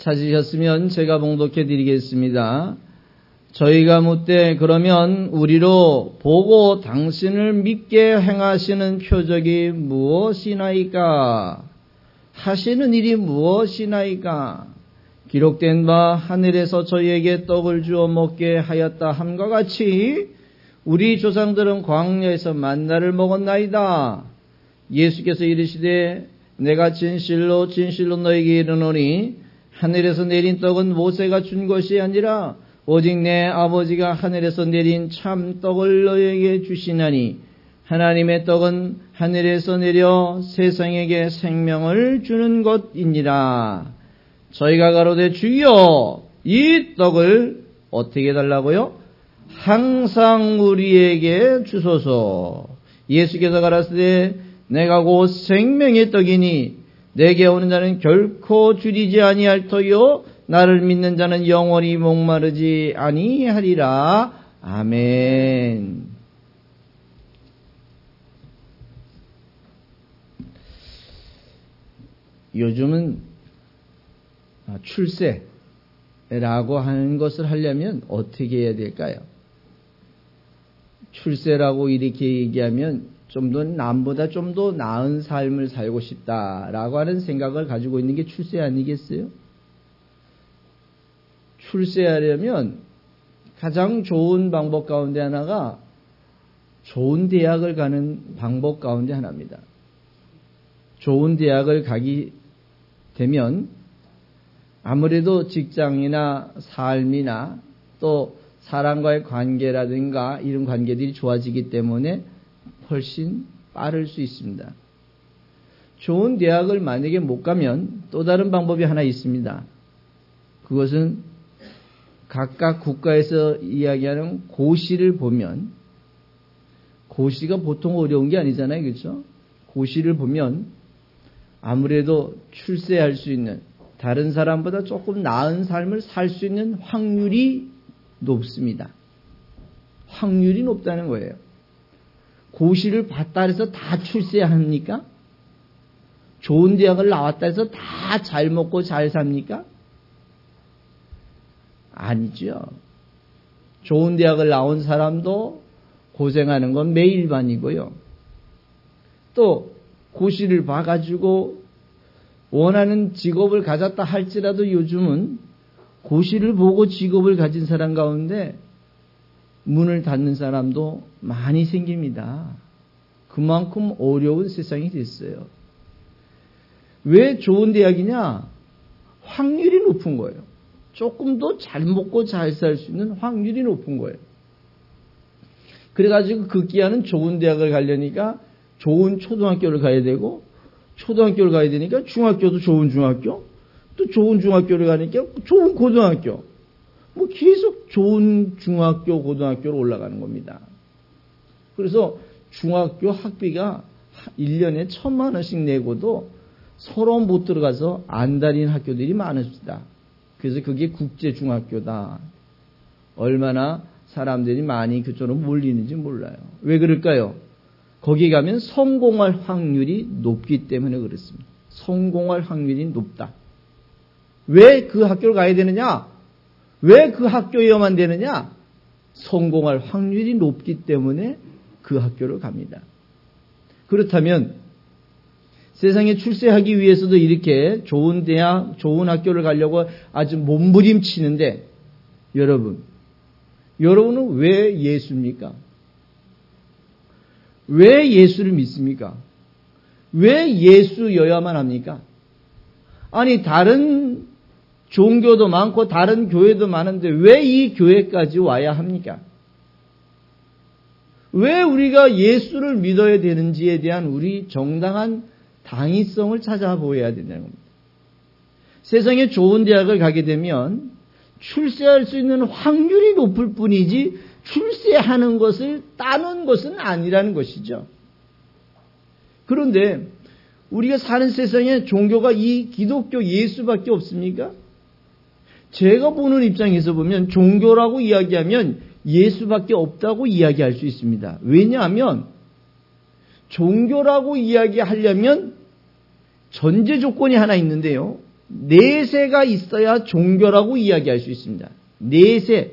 찾으셨으면 제가 봉독해 드리겠습니다. 저희가 묻되 그러면 우리로 보고 당신을 믿게 행하시는 표적이 무엇이나이까? 하시는 일이 무엇이나이까? 기록된 바 하늘에서 저희에게 떡을 주어 먹게 하였다 함과 같이 우리 조상들은 광야에서 만나를 먹었나이다. 예수께서 이르시되 내가 진실로 진실로 너에게 이르노니 하늘에서 내린 떡은 모세가 준 것이 아니라 오직 내 아버지가 하늘에서 내린 참 떡을 너에게 주시나니 하나님의 떡은 하늘에서 내려 세상에게 생명을 주는 것이니라. 저희가 가로되 주여 이 떡을 어떻게 달라고요? 항상 우리에게 주소서. 예수께서 가라사대 내가 곧 생명의 떡이니 내게 오는 자는 결코 줄이지 아니할 터요 나를 믿는 자는 영원히 목마르지 아니하리라. 아멘. 요즘은 출세라고 하는 것을 하려면 어떻게 해야 될까요? 출세라고 이렇게 얘기하면 좀 더 남보다 좀 더 나은 삶을 살고 싶다라고 하는 생각을 가지고 있는 게 출세 아니겠어요? 출세하려면 가장 좋은 방법 가운데 하나가 좋은 대학을 가는 방법 가운데 하나입니다. 좋은 대학을 가게 되면 아무래도 직장이나 삶이나 또 사람과의 관계라든가 이런 관계들이 좋아지기 때문에 훨씬 빠를 수 있습니다. 좋은 대학을 만약에 못 가면 또 다른 방법이 하나 있습니다. 그것은 각각 국가에서 이야기하는 고시를 보면, 고시가 보통 어려운 게 아니잖아요. 그렇죠? 고시를 보면 아무래도 출세할 수 있는, 다른 사람보다 조금 나은 삶을 살 수 있는 확률이 높습니다. 확률이 높다는 거예요. 고시를 봤다 해서 다 출세합니까? 좋은 대학을 나왔다 해서 다 잘 먹고 잘 삽니까? 아니죠. 좋은 대학을 나온 사람도 고생하는 건 매일반이고요. 또 고시를 봐가지고 원하는 직업을 가졌다 할지라도 요즘은 고시를 보고 직업을 가진 사람 가운데 문을 닫는 사람도 많이 생깁니다. 그만큼 어려운 세상이 됐어요. 왜 좋은 대학이냐? 확률이 높은 거예요. 조금 더 잘 먹고 잘 살 수 있는 확률이 높은 거예요. 그래가지고 극기하는 좋은 대학을 가려니까 좋은 초등학교를 가야 되고, 초등학교를 가야 되니까 중학교도 좋은 중학교, 또 좋은 중학교를 가니까 좋은 고등학교, 뭐 계속 좋은 중학교, 고등학교로 올라가는 겁니다. 그래서 중학교 학비가 1년에 1,000만 원씩 내고도 서로 못 들어가서 안 다니는 학교들이 많습니다. 그래서 그게 국제중학교다. 얼마나 사람들이 많이 그쪽으로 몰리는지 몰라요. 왜 그럴까요? 거기 가면 성공할 확률이 높기 때문에 그렇습니다. 성공할 확률이 높다. 왜 그 학교를 가야 되느냐? 왜 그 학교에만 되느냐? 성공할 확률이 높기 때문에 그 학교를 갑니다. 그렇다면 세상에 출세하기 위해서도 이렇게 좋은 대학, 좋은 학교를 가려고 아주 몸부림치는데 여러분은 왜 예수입니까? 왜 예수를 믿습니까? 왜 예수여야만 합니까? 아니 다른 종교도 많고 다른 교회도 많은데 왜 이 교회까지 와야 합니까? 왜 우리가 예수를 믿어야 되는지에 대한 우리 정당한 당위성을 찾아보아야 된다는 겁니다. 세상에 좋은 대학을 가게 되면 출세할 수 있는 확률이 높을 뿐이지 출세하는 것을 따는 것은 아니라는 것이죠. 그런데 우리가 사는 세상에 종교가 이 기독교 예수밖에 없습니까? 제가 보는 입장에서 보면 종교라고 이야기하면 예수밖에 없다고 이야기할 수 있습니다. 왜냐하면 종교라고 이야기하려면 전제 조건이 하나 있는데요. 내세가 있어야 종교라고 이야기할 수 있습니다. 내세.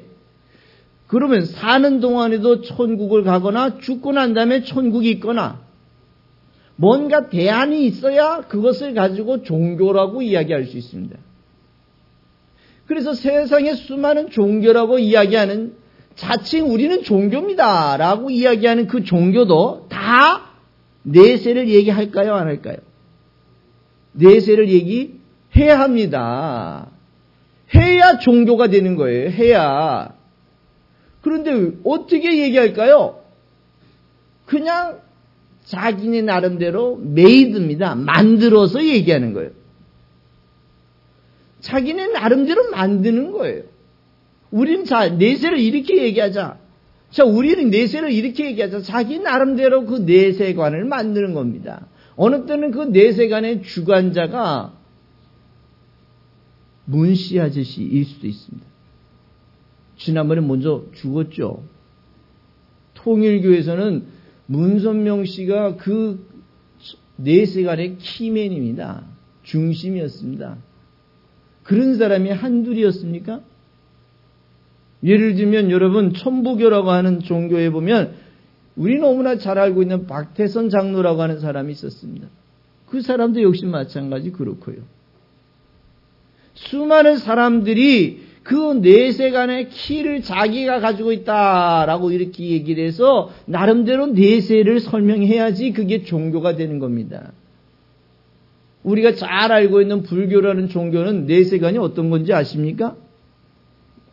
그러면 사는 동안에도 천국을 가거나 죽고 난 다음에 천국이 있거나 뭔가 대안이 있어야 그것을 가지고 종교라고 이야기할 수 있습니다. 그래서 세상에 수많은 종교라고 이야기하는 자칭 우리는 종교입니다 라고 이야기하는 그 종교도 다 내세를 얘기할까요? 안 할까요? 내세를 얘기해야 합니다. 해야 종교가 되는 거예요. 해야. 그런데 어떻게 얘기할까요? 그냥 자기네 나름대로 메이드입니다. 만들어서 얘기하는 거예요. 자기네 나름대로 만드는 거예요. 우리는 내세를 이렇게 얘기하자. 우리는 내세를 이렇게 얘기하자. 자기 나름대로 그 내세관을 만드는 겁니다. 어느 때는 그 내세관의 주관자가 문씨 아저씨일 수도 있습니다. 지난번에 먼저 죽었죠. 통일교에서는 문선명 씨가 그 내세관의 키맨입니다. 중심이었습니다. 그런 사람이 한둘이었습니까? 예를 들면 여러분 천부교라고 하는 종교에 보면 우리 너무나 잘 알고 있는 박태선 장로라고 하는 사람이 있었습니다. 그 사람도 역시 마찬가지 그렇고요. 수많은 사람들이 그 내세간의 키를 자기가 가지고 있다라고 이렇게 얘기를 해서 나름대로 내세를 설명해야지 그게 종교가 되는 겁니다. 우리가 잘 알고 있는 불교라는 종교는 내세관이 어떤 건지 아십니까?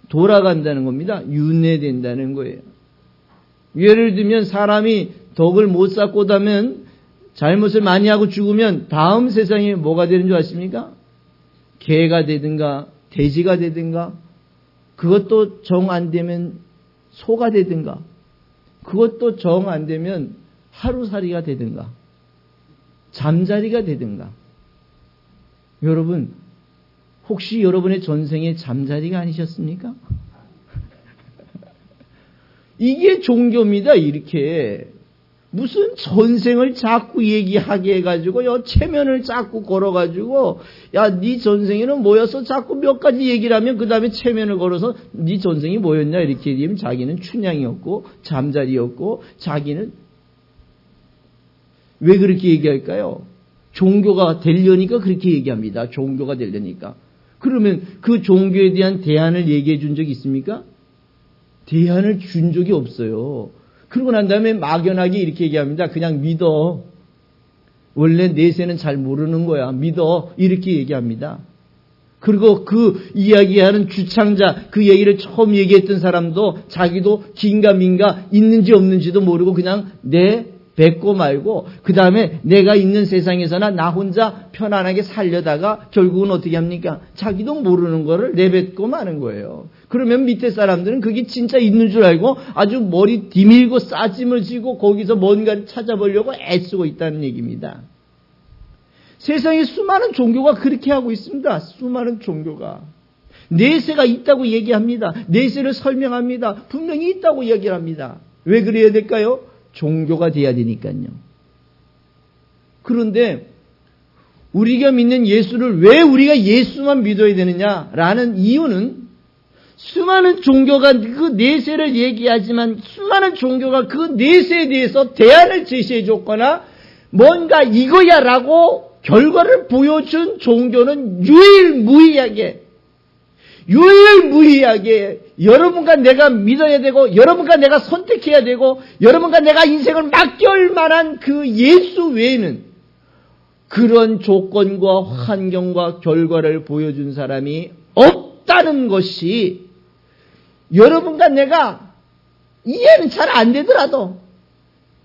돌아간다는 겁니다. 윤회된다는 거예요. 예를 들면 사람이 덕을 못 쌓고 다면 잘못을 많이 하고 죽으면 다음 세상에 뭐가 되는 줄 아십니까? 개가 되든가 돼지가 되든가 그것도 정 안 되면 소가 되든가 그것도 정 안 되면 하루살이가 되든가 잠자리가 되든가. 여러분 혹시 여러분의 전생에 잠자리가 아니셨습니까? 이게 종교입니다. 이렇게 무슨 전생을 자꾸 얘기하게 해가지고 체면을 자꾸 걸어가지고 야 네 전생에는 뭐였어? 자꾸 몇 가지 얘기를 하면 그 다음에 체면을 걸어서 네 전생이 뭐였냐 이렇게 얘기하면 자기는 춘향이었고 잠자리였고 자기는 왜 그렇게 얘기할까요? 종교가 되려니까 그렇게 얘기합니다. 종교가 되려니까. 그러면 그 종교에 대한 대안을 얘기해 준 적이 있습니까? 대안을 준 적이 없어요. 그러고 난 다음에 막연하게 이렇게 얘기합니다. 그냥 믿어. 원래 내세는 잘 모르는 거야. 믿어. 이렇게 얘기합니다. 그리고 그 이야기하는 주창자, 그 얘기를 처음 얘기했던 사람도 자기도 긴가민가 있는지 없는지도 모르고 그냥 뱉고 말고 그 다음에 내가 있는 세상에서나 나 혼자 편안하게 살려다가 결국은 어떻게 합니까? 자기도 모르는 거를 내뱉고 마는 거예요. 그러면 밑에 사람들은 그게 진짜 있는 줄 알고 아주 머리 디밀고 싸짐을 지고 거기서 뭔가를 찾아보려고 애쓰고 있다는 얘기입니다. 세상에 수많은 종교가 그렇게 하고 있습니다. 수많은 종교가. 내세가 있다고 얘기합니다. 내세를 설명합니다. 분명히 있다고 얘기를 합니다. 왜 그래야 될까요? 종교가 돼야 되니까요. 그런데 우리가 믿는 예수를 왜 우리가 예수만 믿어야 되느냐라는 이유는 수많은 종교가 그 내세를 얘기하지만 수많은 종교가 그 내세에 대해서 대안을 제시해 줬거나 뭔가 이거야라고 결과를 보여준 종교는 유일무이하게 여러분과 내가 믿어야 되고 여러분과 내가 선택해야 되고 여러분과 내가 인생을 맡길 만한 그 예수 외에는 그런 조건과 환경과 결과를 보여준 사람이 없다는 것이 여러분과 내가 이해는 잘 안 되더라도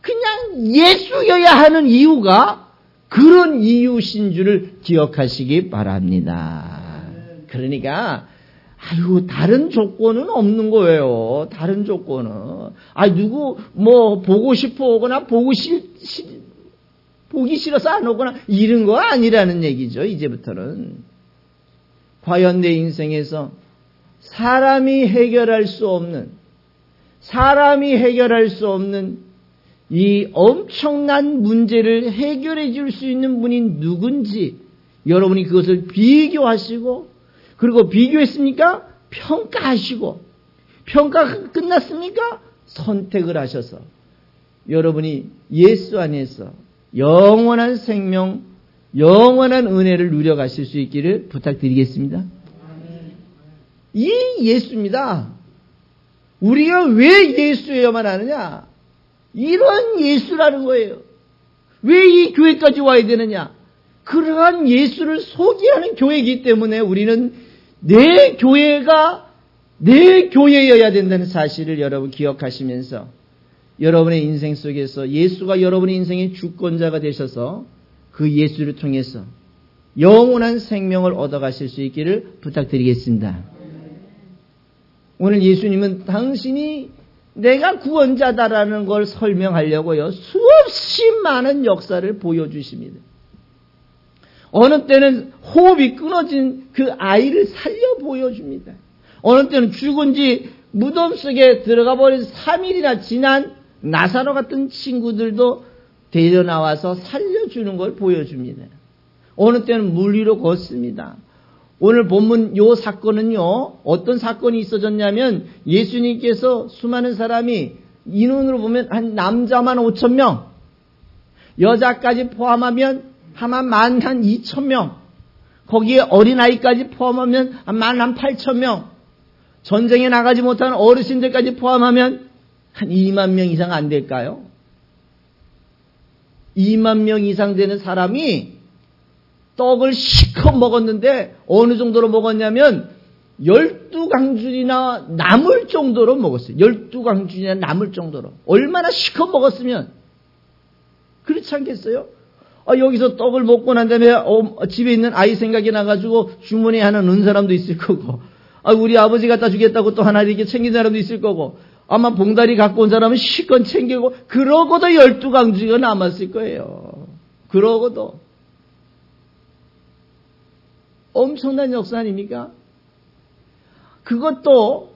그냥 예수여야 하는 이유가 그런 이유신 줄을 기억하시기 바랍니다. 그러니까 다른 조건은 없는 거예요. 다른 조건은. 누구, 보고 싶어 오거나, 보기 싫어서 안 오거나, 이런 거 아니라는 얘기죠, 이제부터는. 과연 내 인생에서 사람이 해결할 수 없는 이 엄청난 문제를 해결해 줄 수 있는 분이 누군지, 여러분이 그것을 비교하시고, 그리고 비교했습니까? 평가하시고, 평가가 끝났습니까? 선택을 하셔서 여러분이 예수 안에서 영원한 생명, 영원한 은혜를 누려가실 수 있기를 부탁드리겠습니다. 이 예수입니다. 우리가 왜 예수여야만 하느냐? 이런 예수라는 거예요. 왜 이 교회까지 와야 되느냐? 그러한 예수를 소개하는 교회이기 때문에 우리는 내 교회가 내 교회여야 된다는 사실을 여러분 기억하시면서 여러분의 인생 속에서 예수가 여러분의 인생의 주권자가 되셔서 그 예수를 통해서 영원한 생명을 얻어가실 수 있기를 부탁드리겠습니다. 오늘 예수님은 당신이 내가 구원자다라는 걸 설명하려고요, 수없이 많은 역사를 보여주십니다. 어느 때는 호흡이 끊어진 그 아이를 살려 보여줍니다. 어느 때는 죽은 지 무덤 속에 들어가 버린 3일이나 지난 나사로 같은 친구들도 데려 나와서 살려주는 걸 보여줍니다. 어느 때는 물 위로 걷습니다. 오늘 본문 요 사건은요, 어떤 사건이 있어졌냐면 예수님께서 수많은 사람이 인원으로 보면 한 남자만 5,000명, 여자까지 포함하면 한 12,000명, 거기에 어린아이까지 포함하면 한 18,000명, 전쟁에 나가지 못한 어르신들까지 포함하면 한 2만 명 이상 안 될까요? 2만 명 이상 되는 사람이 떡을 실컷 먹었는데 어느 정도로 먹었냐면 12강준이나 남을 정도로 먹었어요. 12강준이나 남을 정도로. 얼마나 실컷 먹었으면 그렇지 않겠어요? 여기서 떡을 먹고 난 다음에 집에 있는 아이 생각이 나가지고 주머니에 하나 넣은 사람도 있을 거고, 우리 아버지 갖다 주겠다고 또 하나 이렇게 챙긴 사람도 있을 거고, 아마 봉다리 갖고 온 사람은 실컷 챙기고, 그러고도 12강준이가 남았을 거예요. 그러고도. 엄청난 역사 아닙니까? 그것도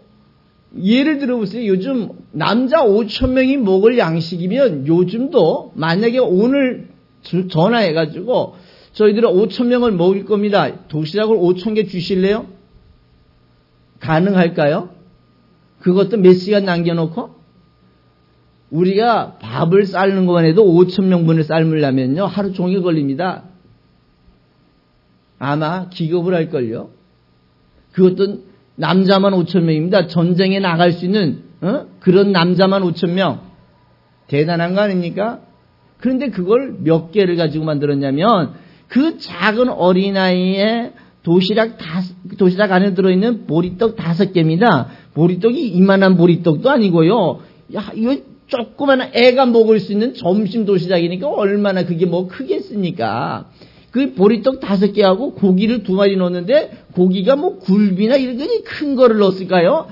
예를 들어보세요. 요즘 남자 5,000명이 먹을 양식이면 요즘도 만약에 오늘 전화해가지고 저희들은 5,000명을 먹일 겁니다. 도시락을 5,000개 주실래요? 가능할까요? 그것도 몇 시간 남겨놓고? 우리가 밥을 삶는 것만 해도 5,000명분을 삶으려면요, 하루 종일 걸립니다. 아마 기겁을 할걸요. 그것도 남자만 5,000명입니다. 전쟁에 나갈 수 있는 그런 남자만 5,000명. 대단한 거 아닙니까? 그런데 그걸 몇 개를 가지고 만들었냐면 그 작은 어린아이의 도시락 안에 들어있는 보리떡 5개입니다. 보리떡이 이만한 보리떡도 아니고요. 이거 조그마한 애가 먹을 수 있는 점심 도시락이니까 얼마나 그게 뭐 크겠습니까? 그 보리떡 5개하고 고기를 2마리 넣었는데 고기가 뭐 굴비나 이런 큰 거를 넣었을까요?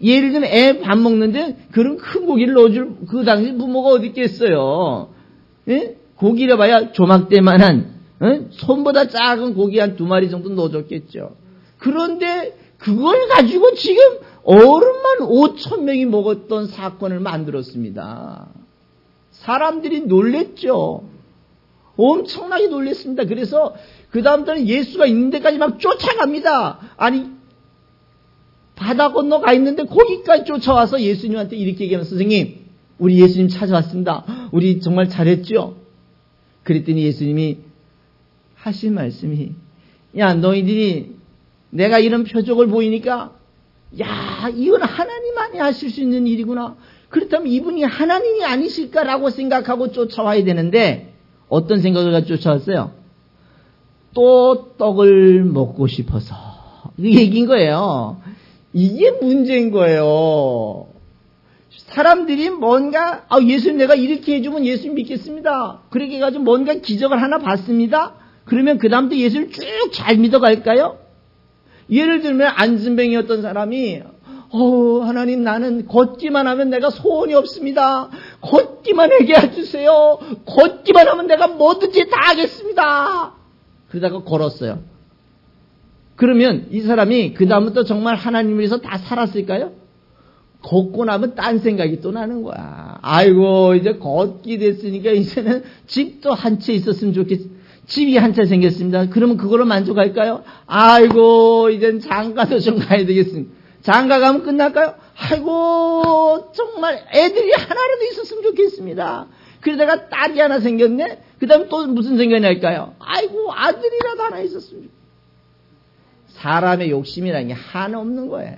예를 들면 애 밥 먹는데 그런 큰 고기를 넣어줄 그 당시 부모가 어디 있겠어요? 예? 고기를 봐야 조막대만한 손보다 작은 고기 한 2마리 정도 넣어줬겠죠. 그런데 그걸 가지고 지금 어른만 5,000명이 먹었던 사건을 만들었습니다. 사람들이 놀랬죠. 엄청나게 놀랬습니다. 그래서 그 다음부터는 예수가 있는 데까지 막 쫓아갑니다. 아니, 바다 건너 가 있는데 거기까지 쫓아와서 예수님한테 이렇게 얘기하면, 선생님, 우리 예수님 찾아왔습니다. 우리 정말 잘했죠? 그랬더니 예수님이 하신 말씀이, 야, 너희들이 내가 이런 표적을 보이니까, 야, 이건 하나님만이 하실 수 있는 일이구나. 그렇다면 이분이 하나님이 아니실까라고 생각하고 쫓아와야 되는데, 어떤 생각을 가지고 쫓아왔어요? 또 떡을 먹고 싶어서. 그 얘기인 거예요. 이게 문제인 거예요. 사람들이 뭔가, 예수님 내가 이렇게 해주면 예수님 믿겠습니다. 그렇게 해가지고 뭔가 기적을 하나 봤습니다. 그러면 그 다음부터 예수를 쭉 잘 믿어갈까요? 예를 들면 안진뱅이였던 사람이 하나님, 나는 걷기만 하면 내가 소원이 없습니다. 걷기만 하게 해주세요. 걷기만 하면 내가 뭐든지 다 하겠습니다. 그러다가 걸었어요. 그러면 이 사람이 그 다음부터 정말 하나님을 위해서 다 살았을까요? 걷고 나면 딴 생각이 또 나는 거야. 아이고, 이제 걷기 됐으니까 이제는 집도 한 채 있었으면 좋겠어. 집이 한 채 생겼습니다. 그러면 그걸로 만족할까요? 아이고, 이젠 장가도 좀 가야 되겠습니다. 장가 가면 끝날까요? 아이고, 정말 애들이 하나라도 있었으면 좋겠습니다. 그러다가 딸이 하나 생겼네? 그 다음에 또 무슨 생각이 날까요? 아이고, 아들이라도 하나 있었으면 좋겠습니다. 사람의 욕심이라는 게 한없는 거예요.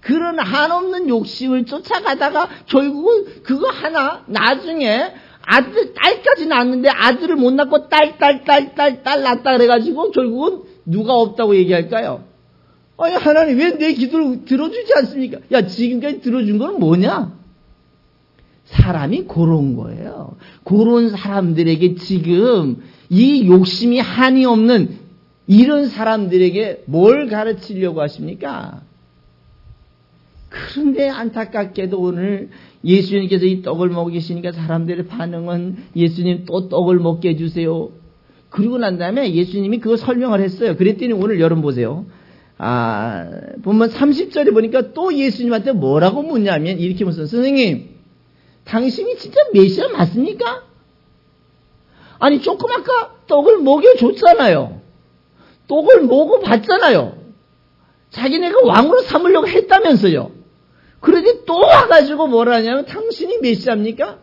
그런 한없는 욕심을 쫓아가다가 결국은 그거 하나 나중에 아들, 딸까지 낳았는데 아들을 못 낳고 딸 낳았다 그래가지고 결국은 누가 없다고 얘기할까요? 아니, 하나님 왜 내 기도를 들어주지 않습니까? 야, 지금까지 들어준 건 뭐냐? 사람이 그런 거예요. 그런 사람들에게 지금 이 욕심이 한이 없는 이런 사람들에게 뭘 가르치려고 하십니까? 그런데 안타깝게도 오늘 예수님께서 이 떡을 먹이시니까 사람들의 반응은 예수님 또 떡을 먹게 해주세요. 그리고 난 다음에 예수님이 그거 설명을 했어요. 그랬더니 오늘 여러분 보세요. 보면 30절에 보니까 또 예수님한테 뭐라고 묻냐면 이렇게 묻어요. 선생님, 당신이 진짜 메시아 맞습니까? 아니, 조금 아까 떡을 먹여줬잖아요. 떡을 먹어봤잖아요. 자기네가 왕으로 삼으려고 했다면서요. 그런데 또 와가지고 뭐라 하냐면 당신이 메시아입니까?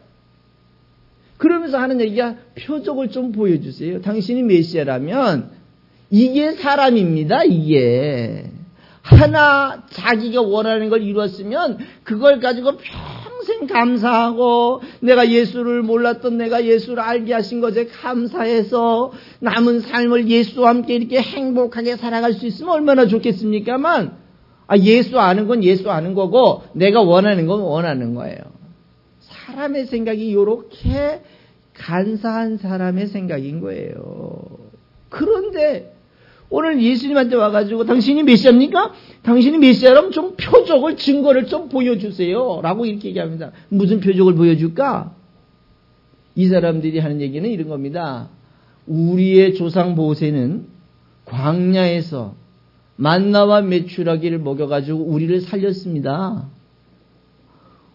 그러면서 하는 얘기가 표적을 좀 보여주세요. 당신이 메시아라면 이게 사람입니다. 이게 하나 자기가 원하는 걸 이루었으면 그걸 가지고 평생 감사하고 내가 예수를 몰랐던 내가 예수를 알게 하신 것에 감사해서 남은 삶을 예수와 함께 이렇게 행복하게 살아갈 수 있으면 얼마나 좋겠습니까만 예수 아는 건 예수 아는 거고 내가 원하는 건 원하는 거예요. 사람의 생각이 이렇게 간사한 사람의 생각인 거예요. 그런데 오늘 예수님한테 와가지고 당신이 메시아입니까? 당신이 메시아라면 좀 표적을 증거를 좀 보여주세요 라고 이렇게 얘기합니다. 무슨 표적을 보여줄까? 이 사람들이 하는 얘기는 이런 겁니다. 우리의 조상 모세는 광야에서 만나와 메추라기를 먹여가지고 우리를 살렸습니다.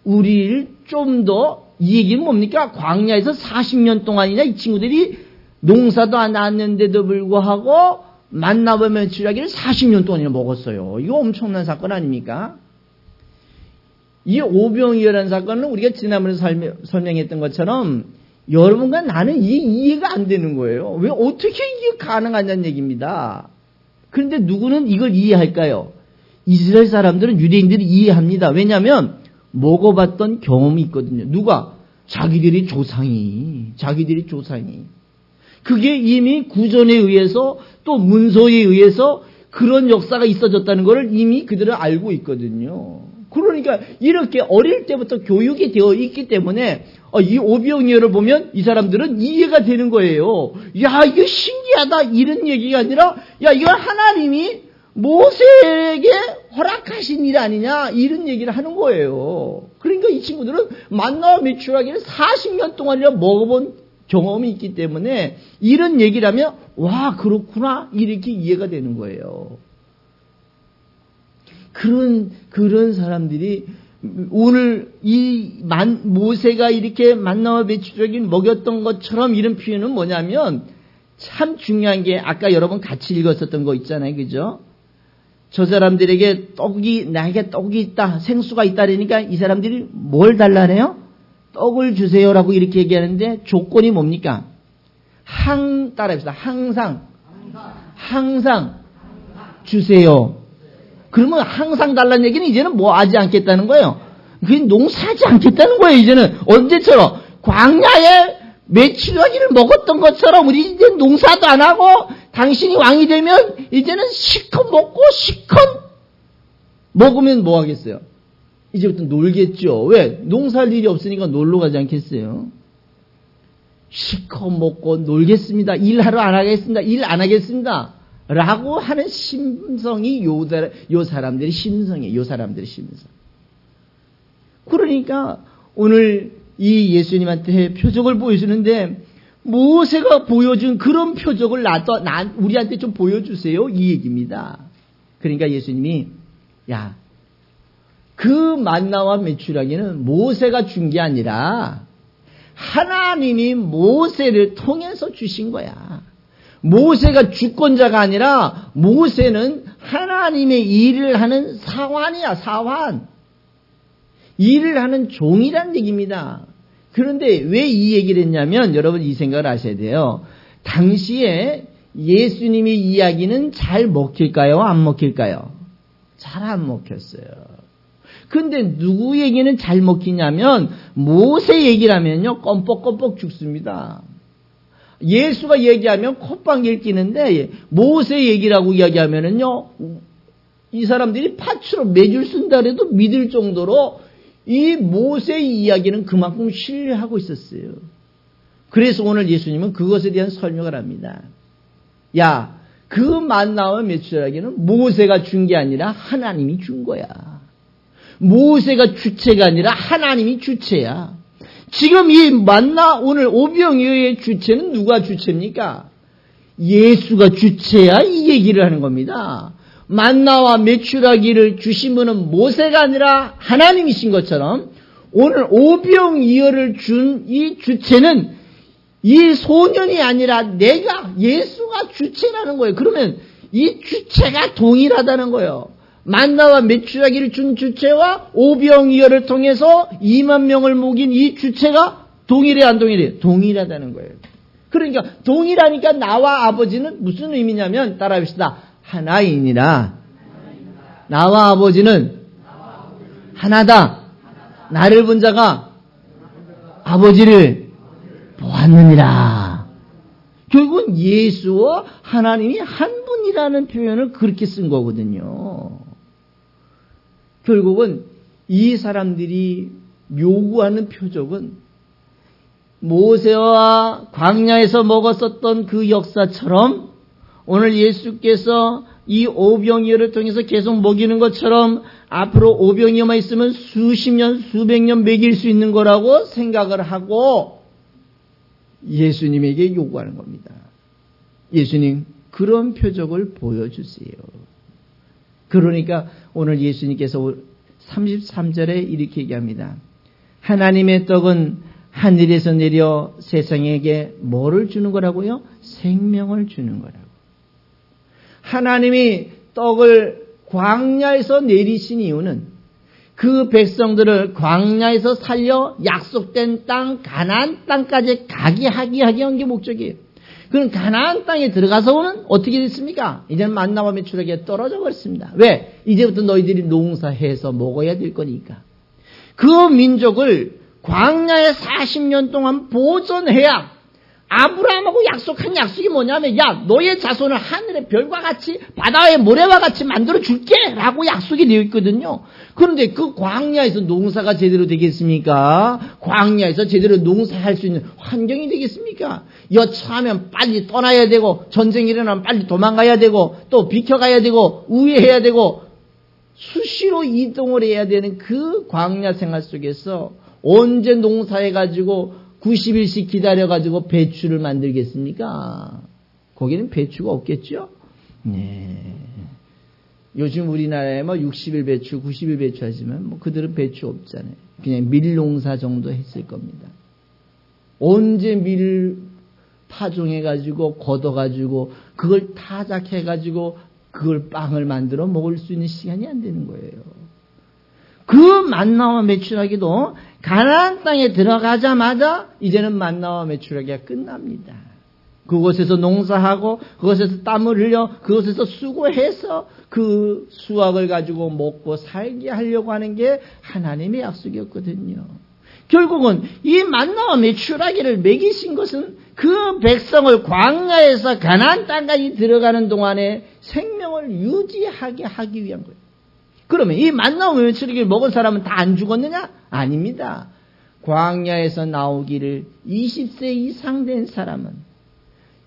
우리를 좀 더, 이 얘기는 뭡니까? 광야에서 40년 동안이나 이 친구들이 농사도 안 났는데도 불구하고 만나와 메추라기를 40년 동안이나 먹었어요. 이거 엄청난 사건 아닙니까? 이 오병이어라는 사건은 우리가 지난번에 설명했던 것처럼 여러분과 나는 이해가 안 되는 거예요. 왜 어떻게 이게 가능하냐는 얘기입니다. 그런데 누구는 이걸 이해할까요? 이스라엘 사람들은 유대인들이 이해합니다. 왜냐하면 먹어봤던 경험이 있거든요. 누가? 자기들이 조상이. 그게 이미 구전에 의해서 또 문서에 의해서 그런 역사가 있어졌다는 것을 이미 그들은 알고 있거든요. 그러니까 이렇게 어릴 때부터 교육이 되어 있기 때문에 이 오병이어를 보면 이 사람들은 이해가 되는 거예요. 야, 이거 신기하다 이런 얘기가 아니라 야, 이건 하나님이 모세에게 허락하신 일 아니냐 이런 얘기를 하는 거예요. 그러니까 이 친구들은 만나와 메추라기를 40년 동안이나 먹어본 경험이 있기 때문에 이런 얘기를 하면 와, 그렇구나 이렇게 이해가 되는 거예요. 그런 사람들이 오늘 모세가 이렇게 만나와 메추라기를 먹였던 것처럼 이런 표현은 뭐냐면 참 중요한 게 아까 여러분 같이 읽었었던 거 있잖아요. 그죠? 저 사람들에게 나에게 떡이 있다, 생수가 있다 그러니까 이 사람들이 뭘 달라네요? 떡을 주세요라고 이렇게 얘기하는데 조건이 뭡니까? 따라합시다. 항상 주세요. 그러면 항상 달라는 얘기는 이제는 뭐 하지 않겠다는 거예요. 그게 농사하지 않겠다는 거예요. 이제는 언제처럼 광야에 메추라기를 먹었던 것처럼 우리 이제 농사도 안 하고 당신이 왕이 되면 이제는 실컷 먹고 실컷 먹으면 뭐 하겠어요? 이제부터 놀겠죠. 왜? 농사할 일이 없으니까 놀러 가지 않겠어요? 실컷 먹고 놀겠습니다. 일하러 안 하겠습니다. 일 안 하겠습니다. 라고 하는 심성이 요 사람들의 심성이에요. 요 사람들의 심성. 그러니까 오늘 이 예수님한테 표적을 보여주는데 모세가 보여준 그런 표적을 우리한테 좀 보여주세요. 이 얘기입니다. 그러니까 예수님이 그 만나와 메추라기는 모세가 준 게 아니라 하나님이 모세를 통해서 주신 거야. 모세가 주권자가 아니라 모세는 하나님의 일을 하는 사환이야, 사환. 일을 하는 종이란 얘기입니다. 그런데 왜 이 얘기를 했냐면 여러분 이 생각을 하셔야 돼요. 당시에 예수님의 이야기는 잘 먹힐까요? 안 먹힐까요? 잘 안 먹혔어요. 근데 누구 얘기는 잘 먹히냐면 모세 얘기라면요 껌뻑껌뻑 죽습니다. 예수가 얘기하면 콧방귀를 끼는데 모세 얘기라고 이야기하면은요 이 사람들이 팥으로 매줄 쓴다 해도 믿을 정도로 이 모세 이야기는 그만큼 신뢰하고 있었어요. 그래서 오늘 예수님은 그것에 대한 설명을 합니다. 야, 그 만나와 메추라기는 모세가 준 게 아니라 하나님이 준 거야. 모세가 주체가 아니라 하나님이 주체야. 지금 이 만나 오늘 오병이어의 주체는 누가 주체입니까? 예수가 주체야 이 얘기를 하는 겁니다. 만나와 메추라기를 주신 분은 모세가 아니라 하나님이신 것처럼 오늘 오병이어를 준 이 주체는 이 소년이 아니라 내가 예수가 주체라는 거예요. 그러면 이 주체가 동일하다는 거예요. 만나와 메추라기를 준 주체와 오병이어를 통해서 2만 명을 먹인 이 주체가 동일해 안 동일해? 동일하다는 거예요. 그러니까 동일하니까 나와 아버지는 무슨 의미냐면 따라합시다. 하나이니라. 나와 아버지는 하나다. 나를 본 자가 아버지를 보았느니라. 결국은 예수와 하나님이 한 분이라는 표현을 그렇게 쓴 거거든요. 결국은 이 사람들이 요구하는 표적은 모세와 광야에서 먹었었던 그 역사처럼 오늘 예수께서 이 오병이어를 통해서 계속 먹이는 것처럼 앞으로 오병이어만 있으면 수십 년, 수백 년 먹일 수 있는 거라고 생각을 하고 예수님에게 요구하는 겁니다. 예수님, 그런 표적을 보여주세요. 그러니까 오늘 예수님께서 33절에 이렇게 얘기합니다. 하나님의 떡은 하늘에서 내려 세상에게 뭐를 주는 거라고요? 생명을 주는 거라고. 하나님이 떡을 광야에서 내리신 이유는 그 백성들을 광야에서 살려 약속된 땅 가나안 땅까지 가게 하게 한 게 목적이에요. 그럼 가나안 땅에 들어가서는 어떻게 됐습니까? 이제는 만나와 메추라기가 떨어져 버렸습니다. 왜? 이제부터 너희들이 농사해서 먹어야 될 거니까. 그 민족을 광야에 40년 동안 보존해야 아브라함하고 약속한 약속이 뭐냐면 야 너의 자손을 하늘의 별과 같이 바다의 모래와 같이 만들어 줄게 라고 약속이 되어 있거든요. 그런데 그 광야에서 농사가 제대로 되겠습니까? 광야에서 제대로 농사할 수 있는 환경이 되겠습니까? 여차하면 빨리 떠나야 되고 전쟁이 일어나면 빨리 도망가야 되고 또 비켜가야 되고 우회해야 되고 수시로 이동을 해야 되는 그 광야 생활 속에서 언제 농사해가지고 90일씩 기다려가지고 배추를 만들겠습니까? 거기는 배추가 없겠죠? 네. 요즘 우리나라에 뭐 60일 배추, 90일 배추 하지만 뭐 그들은 배추 없잖아요. 그냥 밀농사 정도 했을 겁니다. 언제 밀을 파종해가지고 걷어가지고 그걸 타작해가지고 그걸 빵을 만들어 먹을 수 있는 시간이 안 되는 거예요. 그 만나와 메추라기도 가나안 땅에 들어가자마자 이제는 만나와 메추라기가 끝납니다. 그곳에서 농사하고 그곳에서 땀을 흘려 그곳에서 수고해서 그 수확을 가지고 먹고 살게 하려고 하는 게 하나님의 약속이었거든요. 결국은 이 만나와 메추라기를 먹이신 것은 그 백성을 광야에서 가나안 땅까지 들어가는 동안에 생명을 유지하게 하기 위한 거예요. 그러면 이 만나와 메추라기를 먹은 사람은 다 안 죽었느냐? 아닙니다. 광야에서 나오기를 20세 이상 된 사람은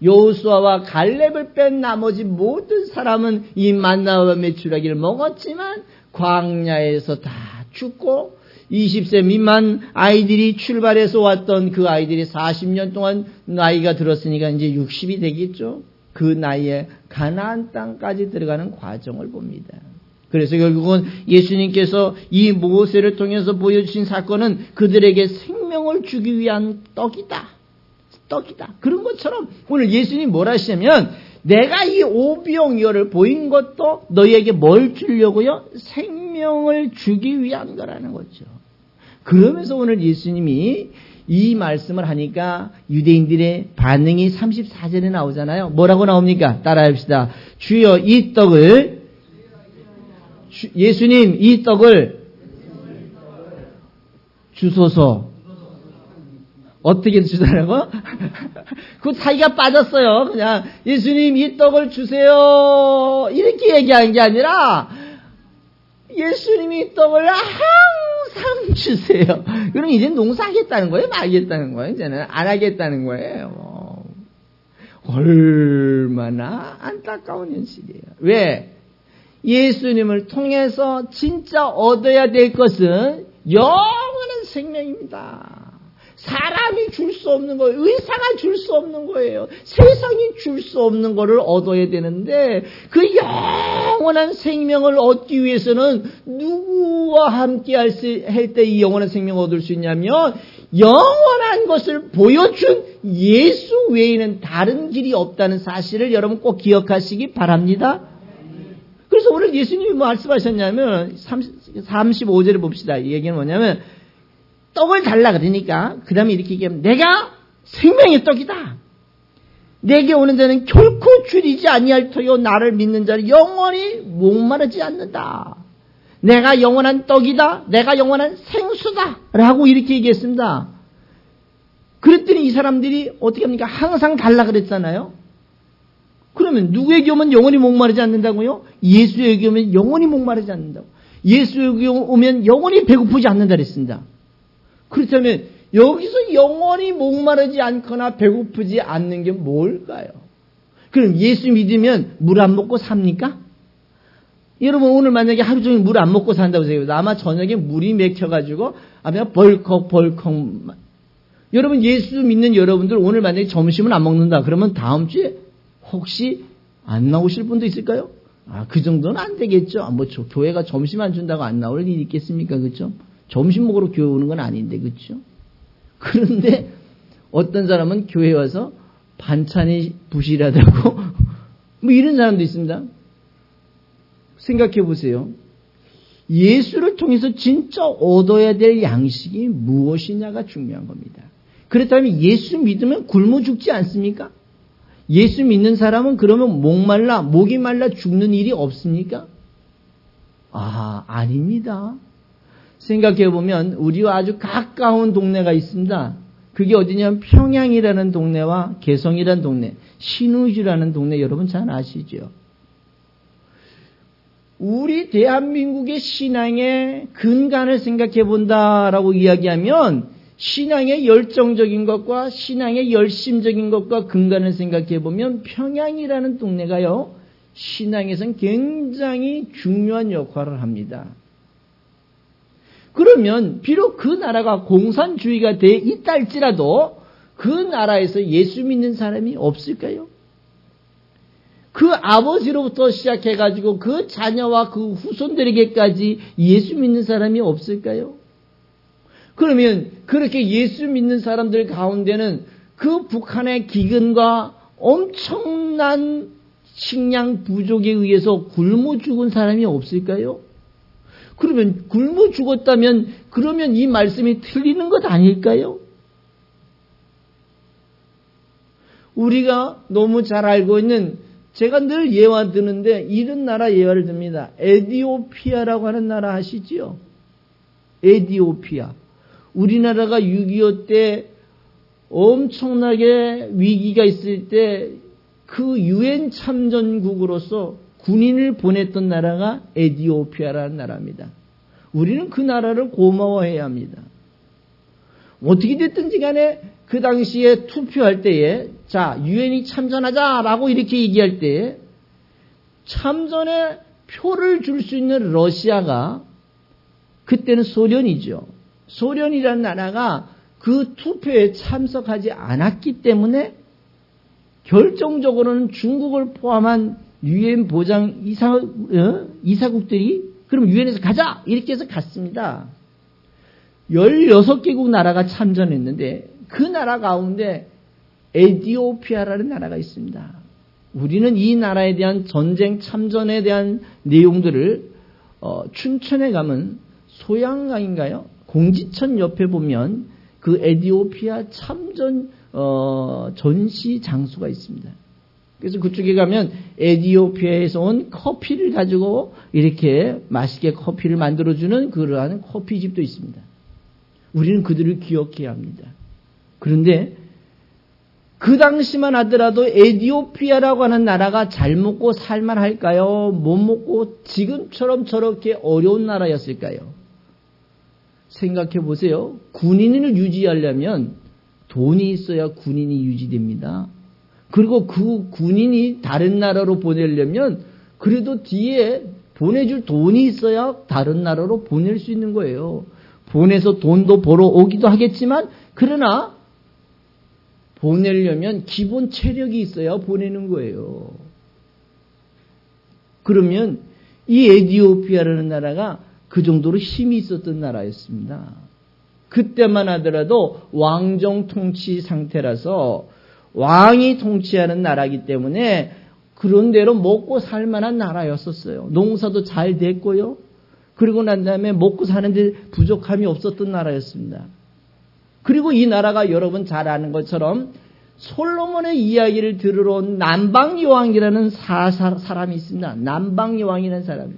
여호수아와 갈렙을 뺀 나머지 모든 사람은 이 만나와 메추라기를 먹었지만 광야에서 다 죽고 20세 미만 아이들이 출발해서 왔던 그 아이들이 40년 동안 나이가 들었으니까 이제 60이 되겠죠. 그 나이에 가나안 땅까지 들어가는 과정을 봅니다. 그래서 결국은 예수님께서 이 모세를 통해서 보여주신 사건은 그들에게 생명 생명을 주기 위한 떡이다. 그런 것처럼 오늘 예수님이 뭐라 하시냐면 내가 이 오병이어를 보인 것도 너희에게 뭘 주려고요? 생명을 주기 위한 거라는 거죠. 그러면서 오늘 예수님이 이 말씀을 하니까 유대인들의 반응이 34절에 나오잖아요. 뭐라고 나옵니까? 따라합시다. 주여 이 떡을 예수님 이 떡을 주소서. 어떻게 주더라고? 그 사이가 빠졌어요. 그냥 예수님 이 떡을 주세요. 이렇게 얘기한 게 아니라 예수님이 이 떡을 항상 주세요. 그럼 이제 농사하겠다는 거예요? 말겠다는 거예요? 이제는 안 하겠다는 거예요. 얼마나 안타까운 현실이에요. 왜? 예수님을 통해서 진짜 얻어야 될 것은 영원한 생명입니다. 사람이 줄 수 없는 거예요. 의사가 줄 수 없는 거예요. 세상이 줄 수 없는 거를 얻어야 되는데 그 영원한 생명을 얻기 위해서는 누구와 함께 할 때 이 영원한 생명을 얻을 수 있냐면 영원한 것을 보여준 예수 외에는 다른 길이 없다는 사실을 여러분 꼭 기억하시기 바랍니다. 그래서 오늘 예수님이 뭐 말씀하셨냐면 35절에 봅시다. 이 얘기는 뭐냐면 떡을 달라 그러니까 그 다음에 이렇게 얘기하면 내가 생명의 떡이다. 내게 오는 자는 결코 줄이지 아니할 터요 나를 믿는 자는 영원히 목마르지 않는다. 내가 영원한 떡이다. 내가 영원한 생수다. 라고 이렇게 얘기했습니다. 그랬더니 이 사람들이 어떻게 합니까? 항상 달라 그랬잖아요. 그러면 누구에게 오면 영원히 목마르지 않는다고요? 예수에게 오면 영원히 목마르지 않는다고. 예수에게 오면 영원히 배고프지 않는다 그랬습니다. 그렇다면 여기서 영원히 목마르지 않거나 배고프지 않는 게 뭘까요? 그럼 예수 믿으면 물 안 먹고 삽니까? 여러분 오늘 만약에 하루 종일 물 안 먹고 산다고 생각해요. 아마 저녁에 물이 맥혀가지고 아마 벌컥 여러분 예수 믿는 여러분들 오늘 만약에 점심을 안 먹는다 그러면 다음 주에 혹시 안 나오실 분도 있을까요? 그 정도는 안 되겠죠. 교회가 점심 안 준다고 안 나올 일이 있겠습니까? 그렇죠? 점심 먹으러 교회 오는 건 아닌데, 그렇죠? 그런데 어떤 사람은 교회 와서 반찬이 부실하다고 뭐 이런 사람도 있습니다. 생각해 보세요. 예수를 통해서 진짜 얻어야 될 양식이 무엇이냐가 중요한 겁니다. 그렇다면 예수 믿으면 굶어 죽지 않습니까? 예수 믿는 사람은 그러면 목이 말라 죽는 일이 없습니까? 아닙니다. 생각해보면 우리와 아주 가까운 동네가 있습니다. 그게 어디냐면 평양이라는 동네와 개성이라는 동네, 신우주라는 동네 여러분 잘 아시죠? 우리 대한민국의 신앙의 근간을 생각해본다라고 이야기하면 신앙의 열정적인 것과 신앙의 열심적인 것과 근간을 생각해보면 평양이라는 동네가요. 신앙에선 굉장히 중요한 역할을 합니다. 그러면 비록 그 나라가 공산주의가 돼 있다 할지라도 그 나라에서 예수 믿는 사람이 없을까요? 그 아버지로부터 시작해가지고 그 자녀와 그 후손들에게까지 예수 믿는 사람이 없을까요? 그러면 그렇게 예수 믿는 사람들 가운데는 그 북한의 기근과 엄청난 식량 부족에 의해서 굶어 죽은 사람이 없을까요? 그러면 굶어 죽었다면 그러면 이 말씀이 틀리는 것 아닐까요? 우리가 너무 잘 알고 있는 제가 늘 예화 드는데 이런 나라 예화를 듭니다. 에티오피아라고 하는 나라 아시지요? 에티오피아. 우리나라가 6.25 때 엄청나게 위기가 있을 때 그 유엔 참전국으로서 군인을 보냈던 나라가 에티오피아라는 나라입니다. 우리는 그 나라를 고마워해야 합니다. 어떻게 됐든지 간에 그 당시에 투표할 때에 자 유엔이 참전하자라고 이렇게 얘기할 때에 참전에 표를 줄 수 있는 러시아가 그때는 소련이죠. 소련이라는 나라가 그 투표에 참석하지 않았기 때문에 결정적으로는 중국을 포함한 유엔 보장 이사국들이 그럼 유엔에서 가자 이렇게 해서 갔습니다. 16개국 나라가 참전했는데 그 나라 가운데 에티오피아라는 나라가 있습니다. 우리는 이 나라에 대한 전쟁 참전에 대한 내용들을 춘천에 가면 소양강인가요? 공지천 옆에 보면 그 에티오피아 참전 전시 장소가 있습니다. 그래서 그쪽에 가면 에티오피아에서 온 커피를 가지고 이렇게 맛있게 커피를 만들어주는 그러한 커피집도 있습니다. 우리는 그들을 기억해야 합니다. 그런데 그 당시만 하더라도 에티오피아라고 하는 나라가 잘 먹고 살만할까요? 못 먹고 지금처럼 저렇게 어려운 나라였을까요? 생각해 보세요. 군인을 유지하려면 돈이 있어야 군인이 유지됩니다. 그리고 그 군인이 다른 나라로 보내려면 그래도 뒤에 보내줄 돈이 있어야 다른 나라로 보낼 수 있는 거예요. 보내서 돈도 벌어 오기도 하겠지만 그러나 보내려면 기본 체력이 있어야 보내는 거예요. 그러면 이 에티오피아라는 나라가 그 정도로 힘이 있었던 나라였습니다. 그때만 하더라도 왕정 통치 상태라서 왕이 통치하는 나라이기 때문에 그런 대로 먹고 살만한 나라였었어요. 농사도 잘 됐고요. 그리고 난 다음에 먹고 사는데 부족함이 없었던 나라였습니다. 그리고 이 나라가 여러분 잘 아는 것처럼 솔로몬의 이야기를 들으러 온 남방여왕이라는 사람이 있습니다. 남방여왕이라는 사람이.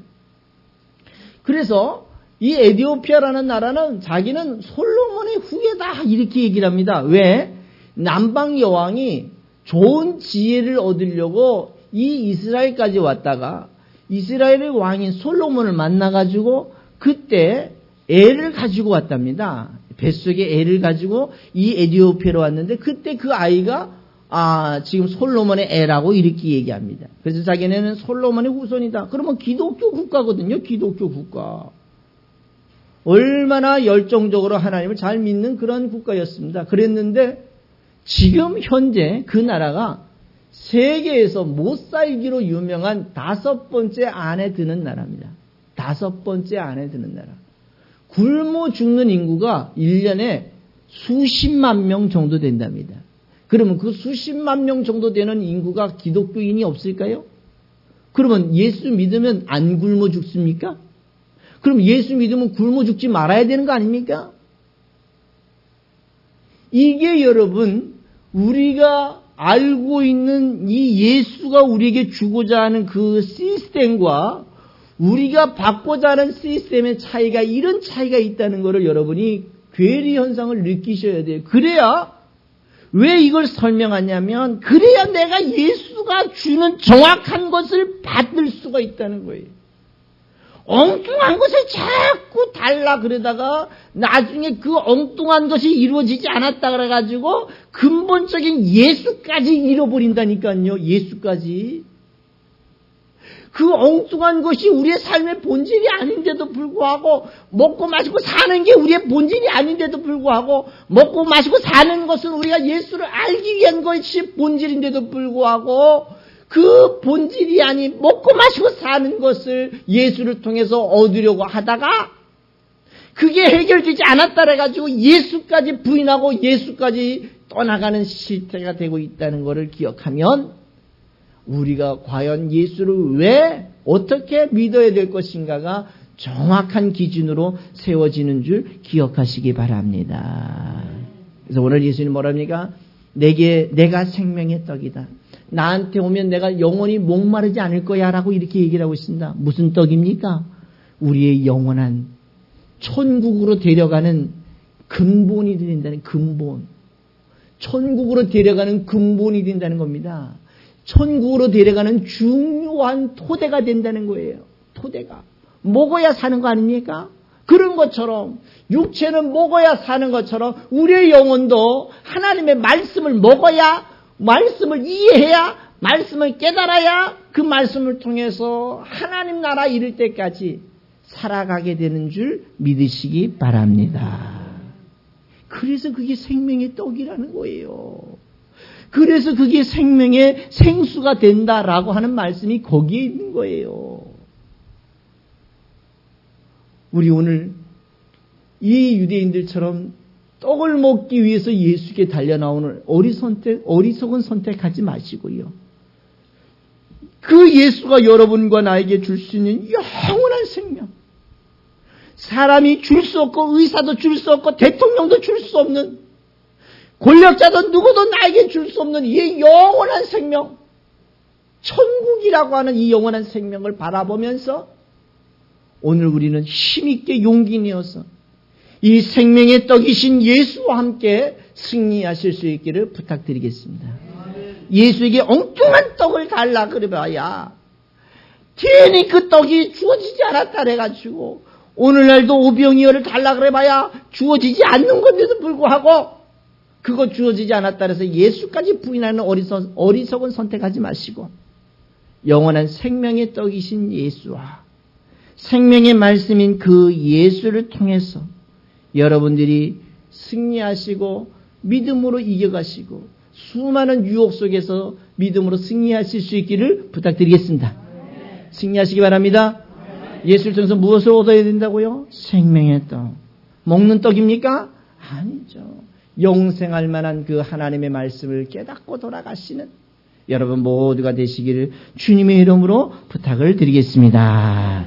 그래서 이 에티오피아라는 나라는 자기는 솔로몬의 후예다 이렇게 얘기를 합니다. 왜? 남방여왕이 좋은 지혜를 얻으려고 이 이스라엘까지 왔다가 이스라엘의 왕인 솔로몬을 만나가지고 그때 애를 가지고 왔답니다. 뱃속에 애를 가지고 이 에티오피아로 왔는데 그때 그 아이가 지금 솔로몬의 애라고 이렇게 얘기합니다. 그래서 자기네는 솔로몬의 후손이다. 그러면 기독교 국가거든요. 기독교 국가. 얼마나 열정적으로 하나님을 잘 믿는 그런 국가였습니다. 그랬는데 지금 현재 그 나라가 세계에서 못 살기로 유명한 5번째 안에 드는 나라입니다. 5번째 안에 드는 나라. 굶어 죽는 인구가 1년에 수십만 명 정도 된답니다. 그러면 그 수십만 명 정도 되는 인구가 기독교인이 없을까요? 그러면 예수 믿으면 안 굶어 죽습니까? 그럼 예수 믿으면 굶어 죽지 말아야 되는 거 아닙니까? 이게 여러분 우리가 알고 있는 이 예수가 우리에게 주고자 하는 그 시스템과 우리가 받고자 하는 시스템의 차이가 이런 차이가 있다는 것을 여러분이 괴리 현상을 느끼셔야 돼요. 그래야 왜 이걸 설명하냐면 그래야 내가 예수가 주는 정확한 것을 받을 수가 있다는 거예요. 엉뚱한 것을 자꾸 달라 그러다가 나중에 그 엉뚱한 것이 이루어지지 않았다 그래가지고 근본적인 예수까지 잃어버린다니까요. 예수까지. 그 엉뚱한 것이 우리의 삶의 본질이 아닌데도 불구하고 먹고 마시고 사는 게 우리의 본질이 아닌데도 불구하고 먹고 마시고 사는 것은 우리가 예수를 알기 위한 것이 본질인데도 불구하고 그 본질이 아닌 먹고 마시고 사는 것을 예수를 통해서 얻으려고 하다가 그게 해결되지 않았다 해가지고 예수까지 부인하고 예수까지 떠나가는 실태가 되고 있다는 것을 기억하면 우리가 과연 예수를 왜 어떻게 믿어야 될 것인가가 정확한 기준으로 세워지는 줄 기억하시기 바랍니다. 그래서 오늘 예수님 뭐랍니까? 내가 생명의 떡이다. 나한테 오면 내가 영원히 목마르지 않을 거야 라고 이렇게 얘기를 하고 있습니다. 무슨 떡입니까? 우리의 영원한 천국으로 데려가는 근본이 된다는 근본. 천국으로 데려가는 근본이 된다는 겁니다. 천국으로 데려가는 중요한 토대가 된다는 거예요. 토대가. 먹어야 사는 거 아닙니까? 그런 것처럼 육체는 먹어야 사는 것처럼 우리의 영혼도 하나님의 말씀을 먹어야 말씀을 이해해야 말씀을 깨달아야 그 말씀을 통해서 하나님 나라 이룰 때까지 살아가게 되는 줄 믿으시기 바랍니다. 그래서 그게 생명의 떡이라는 거예요. 그래서 그게 생명의 생수가 된다라고 하는 말씀이 거기에 있는 거예요. 우리 오늘 이 유대인들처럼 떡을 먹기 위해서 예수께 달려나오는 어리석은 선택하지 마시고요. 그 예수가 여러분과 나에게 줄 수 있는 영원한 생명, 사람이 줄 수 없고 의사도 줄 수 없고 대통령도 줄 수 없는, 권력자도 누구도 나에게 줄 수 없는 이 영원한 생명, 천국이라고 하는 이 영원한 생명을 바라보면서 오늘 우리는 힘있게 용기 내어서 이 생명의 떡이신 예수와 함께 승리하실 수 있기를 부탁드리겠습니다. 예수에게 엉뚱한 떡을 달라 그래봐야 괜히 그 떡이 주어지지 않았다 그래가지고 오늘날도 오병이어를 달라 그래봐야 주어지지 않는 건데도 불구하고 그거 주어지지 않았다 그래서 예수까지 부인하는 어리석은 선택하지 마시고 영원한 생명의 떡이신 예수와 생명의 말씀인 그 예수를 통해서 여러분들이 승리하시고 믿음으로 이겨가시고 수많은 유혹 속에서 믿음으로 승리하실 수 있기를 부탁드리겠습니다. 승리하시기 바랍니다. 예수를 통해서 무엇을 얻어야 된다고요? 생명의 떡. 먹는 떡입니까? 아니죠. 영생할 만한 그 하나님의 말씀을 깨닫고 돌아가시는 여러분 모두가 되시기를 주님의 이름으로 부탁을 드리겠습니다.